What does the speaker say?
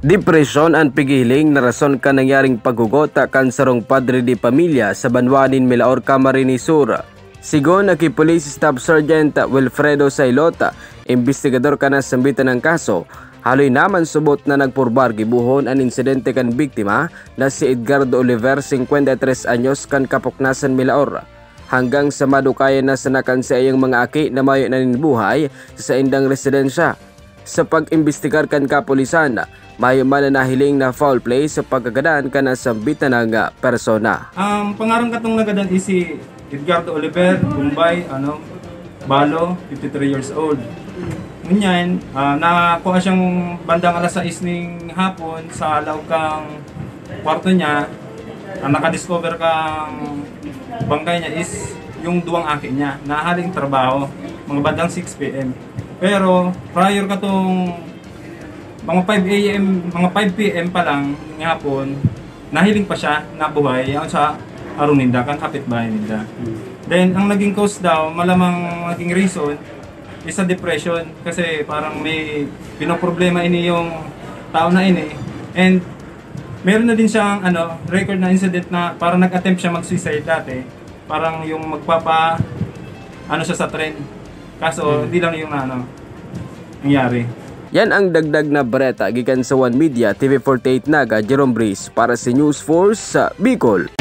Depresyon ang pigiling na rason ka nangyaring paghugot kan sarong padre di pamilya sa Banwanin, Milaor, Camarines Sur. Sigon aki Police Staff Sergeant Wilfredo Sailota, investigador ka na sambitan ng kaso, haloy naman subot na nagpurbar gibuhon ang insidente kan biktima na si Edgardo Oliver, 53 anyos, kan Kapuknasan, Milaor. Hanggang sa madukayan na sanakan sa iyang mga aki na mayo na ninbuhay sa indang residensya. Sa pag-imbestigar kan kapulisan, mayo man na nahiling na foul play sa pagkagadaan ka na sambitan ng persona. Pangarang katong nagadan is si Edgardo Oliver, Gumbay, Balo, 53 years old. Ngunyan, nakuha siyang bandang alas 6 ng hapon sa alaw kang kwarto niya. Nakadiscover kang bangkay niya is yung duwang aki niya na haling trabaho, mga bandang 6 PM. Pero prior katong mga 5 AM, mga 5 PM pa lang ng hapon, nahiling pa siya, nabuhay yan sa Aruninda, kan kapitbahay nila. Then ang naging cause daw, malamang naging reason is sa depression kasi parang may pinoproblema ini yung tao na ini. And meron na din siyang record na incident na parang nag-attempt siya mag-suicide dati. Parang yung siya sa trend. Kaso hindi lang yung nangyari. Yan ang dagdag na bareta gikan sa One Media TV 48 Naga, Jerome Breeze para sa News Force sa Bicol.